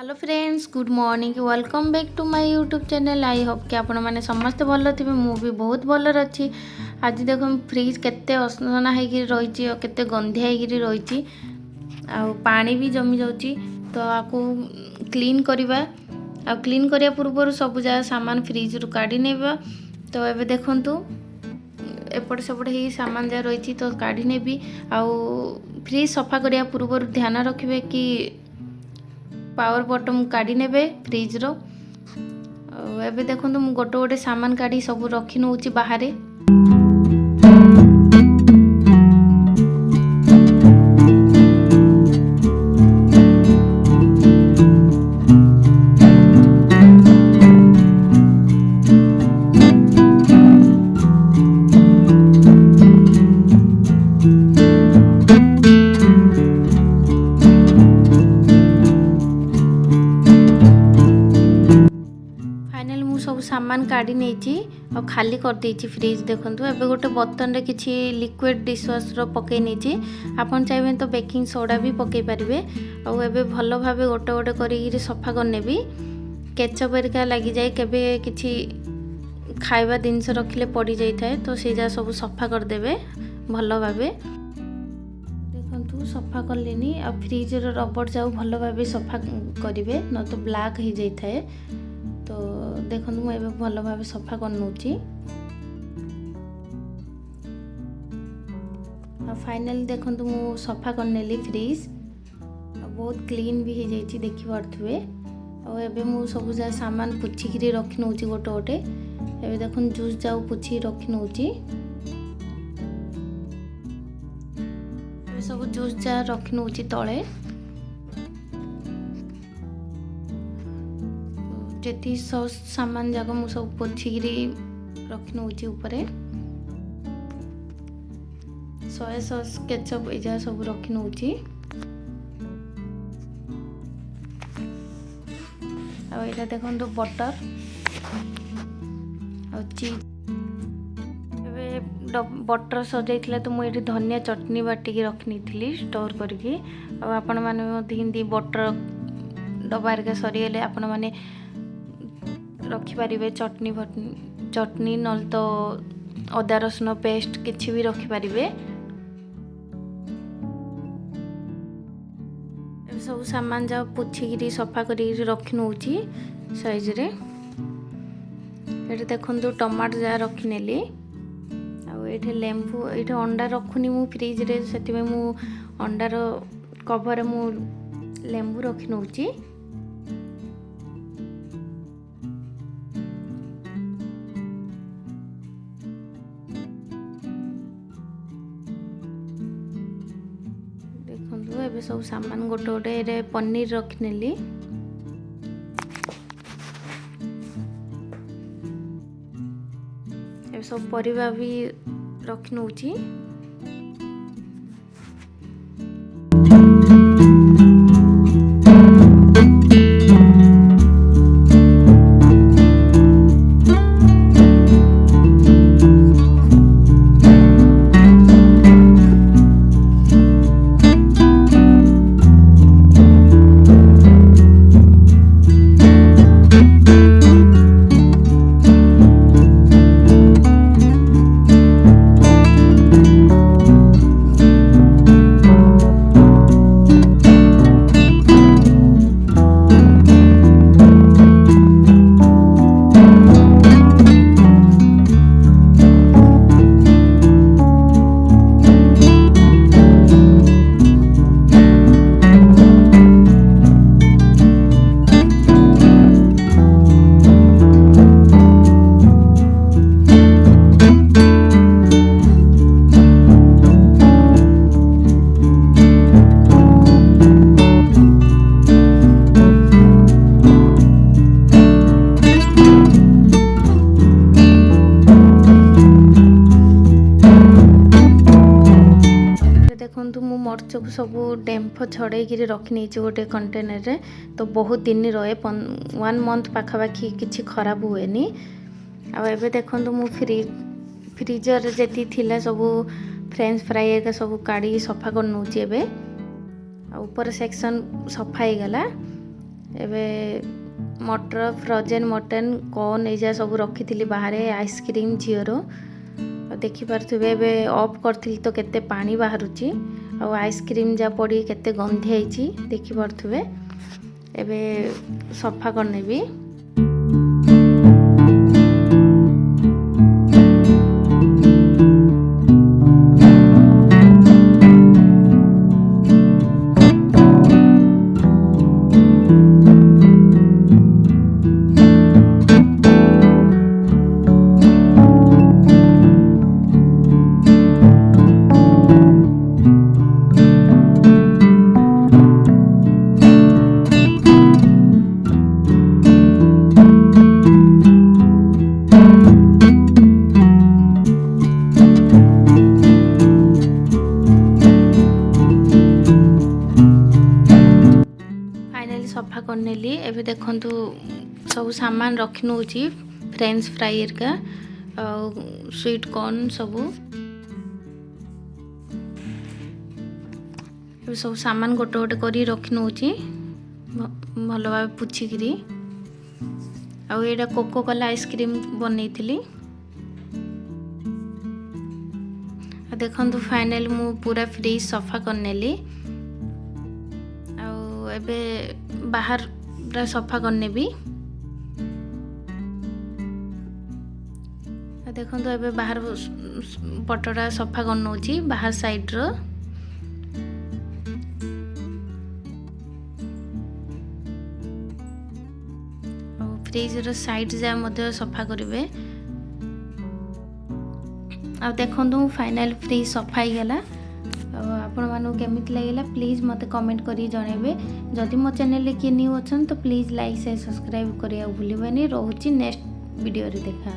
Hello friends, good morning, welcome back to my YouTube channel. I hope कि आपण मैंने समस्त भल थे, मु भी बहुत भल अच्छी। आज देख फ्रिज केते असना होगी रही और केते गंधिया होगी रही पानी भी जमी जाऊँगी। तो आपको क्लीन करवा क्लीन करिया पूर्व सब जगह सामान फ्रिज रु काढ़ी नेबा। तो एबे देखंतु एपट सेपट ही सामान जहाँ रही तो काढ़ी नेबी। आउ फ्रिज सफा करिया पूर्व ध्यान रखिए कि पावर बटन काढ़ी नेबे फ्रिज रो। एबे देखंतु मु गोटे गोटे सामान काढ़ी सब रखी नउची बाहरे। सब सामान काढ़ी नहीं और खाली कर देछि फ्रिज। देखंतु एबे गोटे बर्तन रे किछि लिक्विड डिशवाश रो पके नहीं। आपन चाहिए तो बेकिंग सोडा भी पके पारिबे। और एबे भलो भाबे गोटे गोटे करी सफा करने भी केचप एरिका लगी जाए केबे किछि खाइबा जिनस रखिले पड़ी जाई थाए तो से जा सब सफा कर देबे भलो भाबे। देखंतु सफा करलेनी आ फ्रिज रो रबर जाऊ भलो भाबे सफा करिवे न तो ब्लैक हो जाई थाए। तो देखो मुझे भल भाव सफा कर नौची। फाइनली देखो मु सफा करनेली फ्रिज बहुत क्लीन भी हो जाइए देखी पारे। और एबे मु सब जा सामान पुछिकी रखी नौची गोटे गोटे। एबे देखो जूस जाऊ पुछी रखी नौची। सब जूस जा रखी नौची तले। जेती सॉस सामान जाक मु सब पोछिकी रखी नौची ऊपरे। सोया सॉस केचप एजा सब रखी नौची। आ एटा देखंतु बटर और चीज। एबे बटर सजाइथिला तो मु एठी धनिया चटनी बाटिकी रखनी स्टोर करके। आ आपण माने हिंदी बटर डब्बा रे सरी गेले आपण माने रखिपारे चटनी चटनी नल तो अदा रसुन पेस्ट किछि भी रखिपारे। सब सामान जा पुछिकी सफा कर रखी नौची साइज रे। ये देखो टमाटो जा रखिनेली। आठे लेंबू ये अंडा रखुनी मु फ्रिज रे से मु अंडार कवर मु लेंबू रखी नौची। एबे सब सामान गोटे गोटे पनीर रखिनेली। एबे सब परिबा भी रखी नौची। देखो मु मर्च को सब डेम्फ छड़े रखी नहीं गोटे कंटेनर रे। तो बहुत दिन रहे 1 मंथ पाखापाखी किसी खराब हुए। आ देखो मु फ्रीजर जी थिला सब फ्रेंच फ्राई का सब काढ़ी सफा कर नौची। ऊपर सेक्शन सफा हो गला। एबे मटर फ्रोजेन मटन कॉर्न एजा सब रखी थी बाहर आइसक्रीम झीर देखिपे एबे ऑफ करथिली तो केते पानी बाहरुची आ आइसक्रीम जा पड़ी केते गंधे देखिपे एबे सफा करनेबी। सफा करनेली एबे देखंतु सब सामान रखी नउची फ्रेंच फ्राई का स्वीट कॉर्न सबू सब सामान गोटे गोटे करी रखी नउची भल भाव पुछिकी आईटा कोको कोला आइसक्रीम बनईली। देखंतु फाइनल मु पूरा फ्रिज सफा करनेली एबे बाहर सफा करने भी देखो तो एबे बाहर पटटा सफा कर बाहर साइड रो फ्रिज रो साइड जा मध्य सफा करिवे। आ देखो फाइनल फ्रिज सफा ही गला। आपण मानू केमिति लागला प्लीज मते कमेंट करी जणेबे। जदि मो चैनल ले के न्यू अछन तो प्लीज लाइक शेयर सब्सक्राइब करिया भूलिबानी। रहूची नेक्स्ट वीडियो रे देखा।